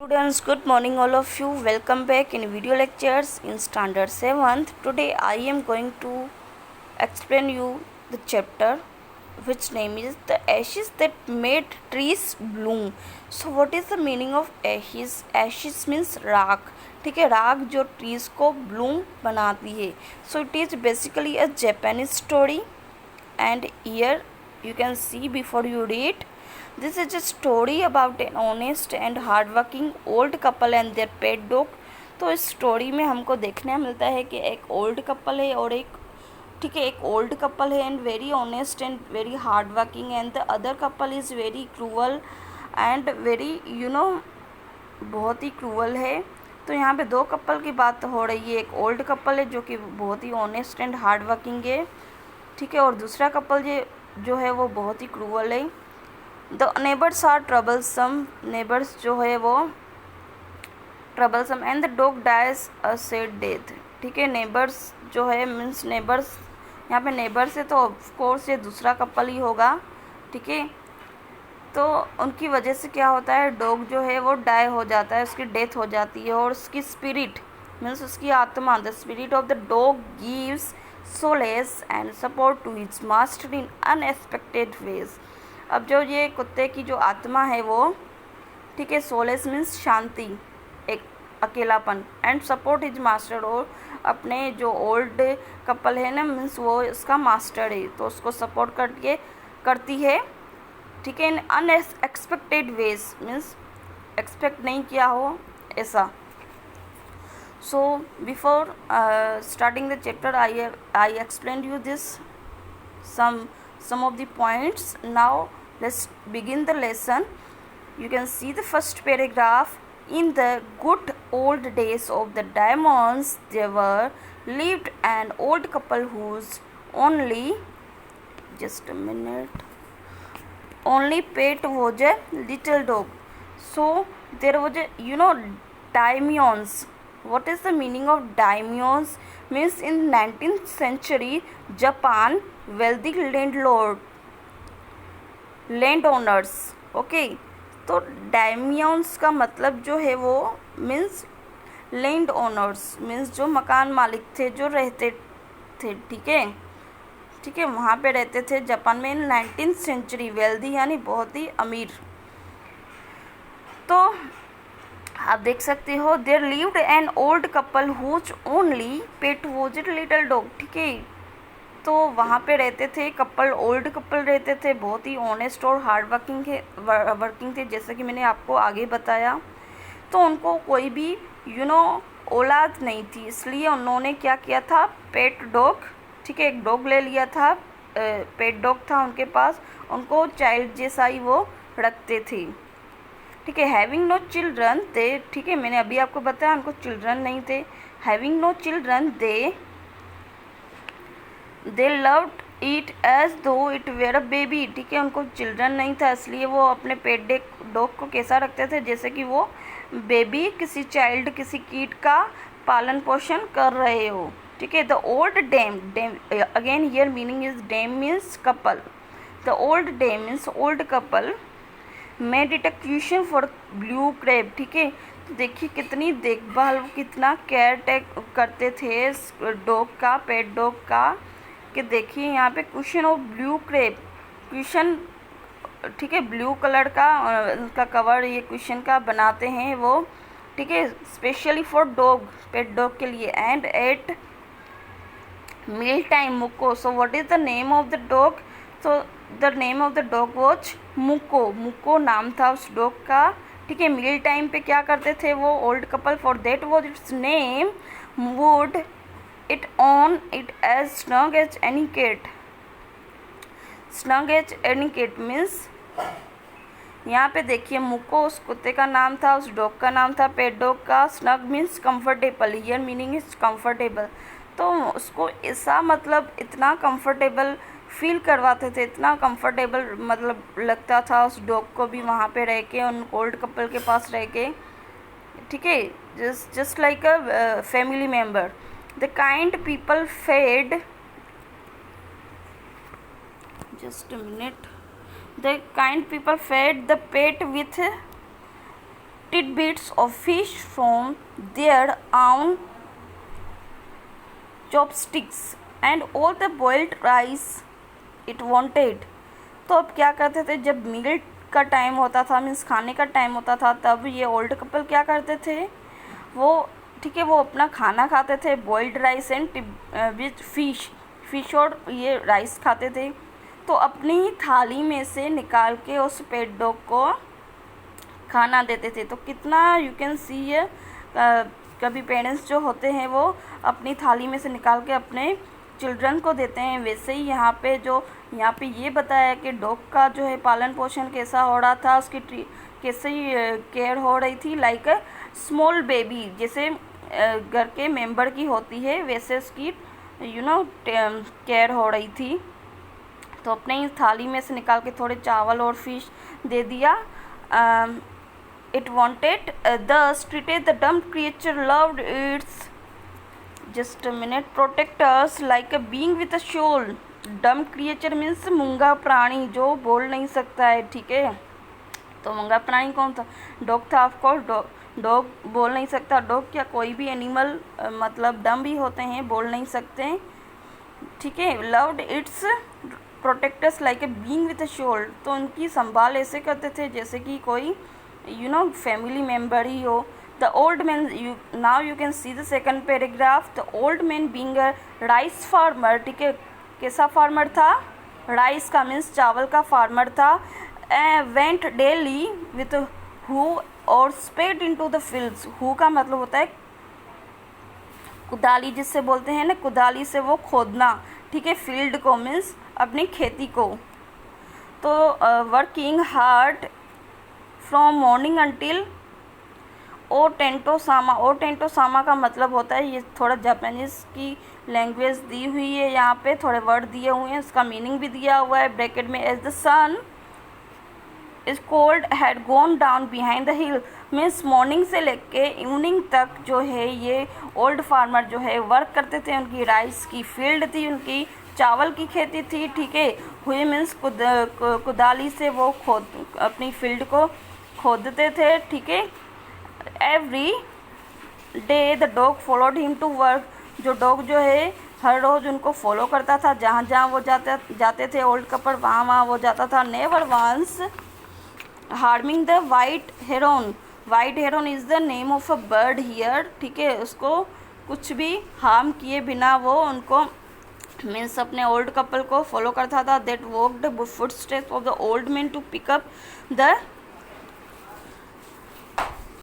Students, good morning all of you. Welcome back in video lectures in standard 7th. Today I am going to explain you the chapter which name is the ashes that made trees bloom. So what is the meaning of ashes? Ashes means राख. ठीक है, राख जो trees को Bloom बनाती है. So it is basically a Japanese story and here you can see before you read. This is a story about an honest and hardworking old couple and their pet dog. तो इस story में हमको देखने मिलता है कि एक old couple है और एक ओल्ड कपल है and very honest and very hard working and the other couple is very cruel and very बहुत ही क्रूअल है. तो यहाँ पे दो कपल की बात हो रही है. एक ओल्ड कपल है जो कि बहुत ही ऑनेस्ट एंड हार्ड वर्किंग है, ठीक है, और दूसरा कपल जो है वो बहुत ही क्रूअल है. The neighbours are troublesome. Neighbours जो है वो troublesome and the dog dies a sad death. ठीक है, नेबर्स जो है मीन्स नेबर्स, यहाँ पे नेबर्स है तो ऑफकोर्स ये दूसरा कपल ही होगा. ठीक है, तो उनकी वजह से क्या होता है, डॉग जो है वो डाई हो जाता है, उसकी डेथ हो जाती है और उसकी स्पिरिट मीन्स उसकी आत्मा, the spirit of the dog gives solace and support to his master in unexpected ways. अब जो ये कुत्ते की जो आत्मा है वो, ठीक है, सोलेस मीन्स शांति, एक अकेलापन, एंड सपोर्ट इज मास्टर, और अपने जो ओल्ड कपल है ना मीन्स वो उसका मास्टर है तो उसको सपोर्ट करती है. ठीक है, इन अनएक्सपेक्टेड वेज मीन्स एक्सपेक्ट नहीं किया हो ऐसा. So before starting the chapter I explained you this some of the points. Now let's begin the lesson. You can see the first paragraph. In the good old days of the diamonds there were lived an old couple whose only pet was a little dog. So there was a daimyons. What is the meaning of daimyons? Means in 19th century Japan, wealthy land owners. Okay, तो डायमियंस का मतलब जो है वो means land owners means जो मकान मालिक थे, जो रहते थे. ठीक है, वहाँ पे रहते थे जापान में इन 19th सेंचुरी. वेल्दी यानी बहुत ही अमीर. तो आप देख सकते हो, there lived an old couple whose only pet was it little dog. ठीक है, तो वहाँ पे रहते थे कपल, ओल्ड कपल रहते थे, बहुत ही ऑनेस्ट और हार्ड वर्किंग थे जैसे कि मैंने आपको आगे बताया. तो उनको कोई भी औलाद नहीं थी, इसलिए उन्होंने क्या किया था, पेट डॉग, ठीक है, एक डॉग ले लिया था. पेट डॉग था उनके पास, उनको चाइल्ड जैसा ही वो रखते थे. ठीक है, हैविंग नो चिल्ड्रन दे, ठीक है, मैंने अभी आपको बताया उनको चिल्ड्रन नहीं थे. Having no children they loved it as though it were a baby. ठीक है, उनको चिल्ड्रन नहीं था इसलिए वो अपने पेट डॉग को कैसा रखते थे, जैसे कि वो बेबी, किसी चाइल्ड, किसी कीट का पालन पोषण कर रहे हो. ठीक है, the old dame again here meaning is dame means couple. The old dame means old couple made it a cushion for blue crape. ठीक है, तो देखिए कितनी देखभाल, कितना केयर टेक करते थे डॉग का, पेट डॉग का, कि देखिए यहाँ पे question of blue crepe, question, ठीक है, ब्लू कलर का उनका कवर ये क्वेश्चन का बनाते हैं वो. ठीक है, specially for dog, pet dog के लिए. And at meal time Mukko. So what is the name of the dog? So the name of the dog was Mukko. Mukko नाम था उस डॉग का. ठीक है, मील टाइम पे क्या करते थे वो old couple, for that was its name, would it on it as snug as any cat. snug as any cat means यहाँ पे देखिए मुक्को उस कुत्ते का नाम था, उस डॉग का नाम था, पेट डॉग का. Snug means comfortable, here meaning is comfortable. तो उसको ऐसा मतलब इतना कंफर्टेबल फील करवाते थे, इतना कंफर्टेबल मतलब लगता था उस डॉग को भी वहाँ पे रह के, उन ओल्ड कपल के पास रह के. ठीक है, just like a family member. The kind people fed, the kind people fed the pet with tidbits of fish from their own chopsticks and all the boiled rice it wanted. तो अब क्या करते थे, जब मील का टाइम होता था, means खाने का टाइम होता था, तब ये ओल्ड कपल क्या करते थे, वो ठीक है, वो अपना खाना खाते थे, boiled rice and with fish और ये राइस खाते थे। तो अपनी थाली में से निकाल के उस पेट डॉग को खाना देते थे। तो कितना यू कैन सी है, कभी पेरेंट्स जो होते हैं वो अपनी थाली में से निकाल के अपने चिल्ड्रन को देते हैं। वैसे ही यहाँ पे ये बताया कि डॉग का जो है पालन पोषण कैसा हो रहा था, उसकी कैसे केयर हो रही थी, लाइक अ स्मॉल बेबी, जैसे घर के मेंबर की होती है वैसे उसकी केयर हो रही थी। तो अपने ही थाली में से निकाल के थोड़े चावल और फिश दे दिया। It wanted, thus treated the dumb creature, loved its, just a minute, protectors like a being with a soul. Dumb creature means मूंगा प्राणी जो बोल नहीं सकता है, ठीक है। तो मूंगा प्राणी कौन था, डॉग था ऑफकोर्स। डॉग बोल नहीं सकता, डॉग क्या कोई भी एनिमल मतलब डम भी होते हैं, बोल नहीं सकते, ठीक है। Loved its protectors like a being with a soul, तो उनकी संभाल ऐसे करते थे जैसे कि कोई फैमिली मेम्बर ही हो। The old man, now you can see the second paragraph. The old man being a rice farmer, ठीक है, कैसा फार्मर था, राइस का मीन्स चावल का फार्मर था। Went daily with hoe or spade into the fields. Hoe का मतलब होता है कुदाली, जिससे बोलते हैं ना, कुदाली से वो खोदना, ठीक है, फील्ड को मीन्स अपनी खेती को। तो working hard from morning until ओ टेंटो सामा। ओ टेंटो सामा का मतलब होता है, ये थोड़ा जापानीज की लैंग्वेज दी हुई है, यहाँ पे थोड़े वर्ड दिए हुए हैं, उसका मीनिंग भी दिया हुआ है ब्रैकेट में। As the sun is cold had gone down behind the hill, means morning से लेके इवनिंग तक जो है ये ओल्ड फार्मर जो है वर्क करते थे। उनकी राइस की फील्ड थी, उनकी चावल की खेती थी, ठीक है। हुई मीन्स कुदाली से वो अपनी फील्ड को खोदते थे, ठीक है। Every day the dog followed him to work, जो डॉग जो है हर रोज़ उनको फॉलो करता था, जहाँ जहाँ वो जाते थे ओल्ड कपल, वहाँ वो जाता था। Never once harming the white heron. White heron is the name of a bird here, ठीक है। उसको कुछ भी हार्म किए बिना वो उनको मीन्स अपने ओल्ड कपल को फॉलो करता था। That walked footsteps of the old man to pick up the